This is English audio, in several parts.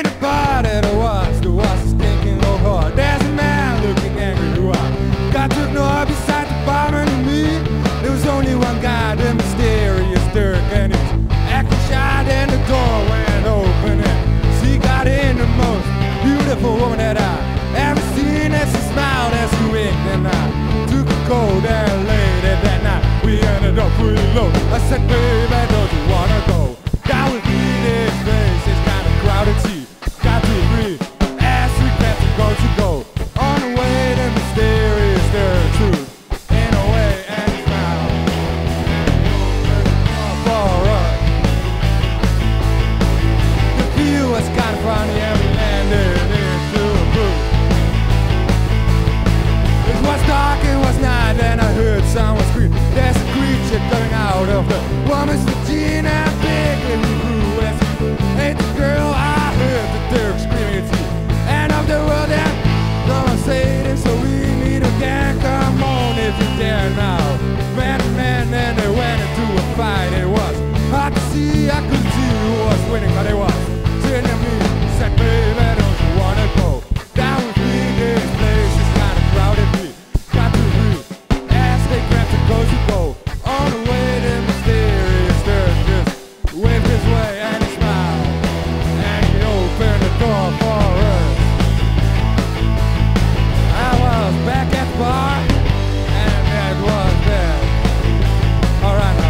In the bar that there was a stinking old whore. There's a man looking angry who I got to ignore beside the barman and me. There was only one guy, the mysterious Turk, and he's acting shy, and the door went open and she got in the most beautiful woman that I ever seen. As she smiled as she winked, and I took a cold and laid it that night. We ended up pretty low. I said, baby, don't you wanna go down with me? This place is kind of crowded, see. Got to agree, as we got to go on the way to mysterious truth. In a way, and he smiled for us. The view was kind of funny, and we landed into a booth. It was dark, it was night, and I heard someone scream. There's a creature coming out of the woman's vagina, big little crew. As he ate the girl, I heard the Turk screaming, it's the end of the world, and someone said it, so we meet again. Come on if you dare now. Man, and they went into a fight. It was hard to see, I couldn't see who was winning, but it was sitting at me. Said, baby, don't you wanna go down with me? This place is kind of crowded, we got to agree. As they grabbed the cozy go on the way to mysterious Turk, just waved his way and he smiled, and he opened the door for us. I was back at the bar, and that was there. Alright now.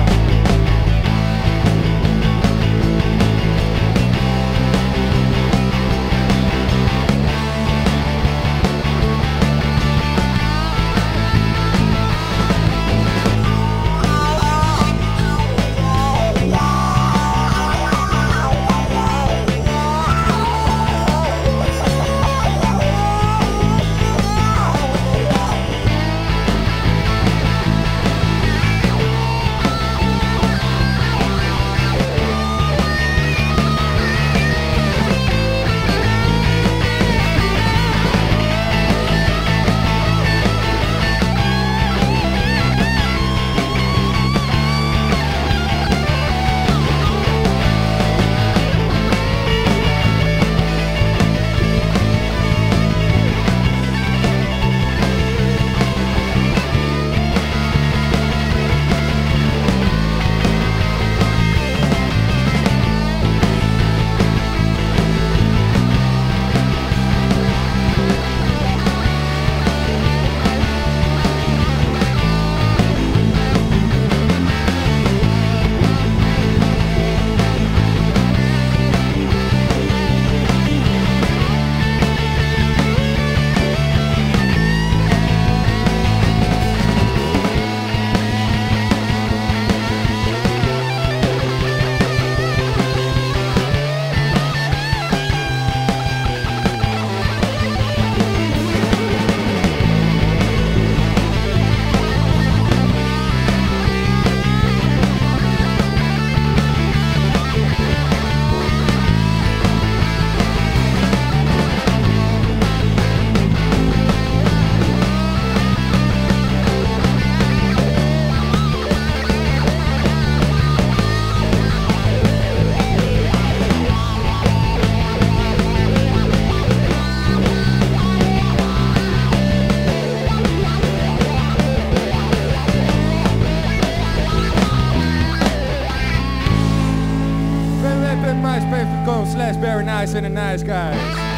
MySpace.com/very nice and the nice guys.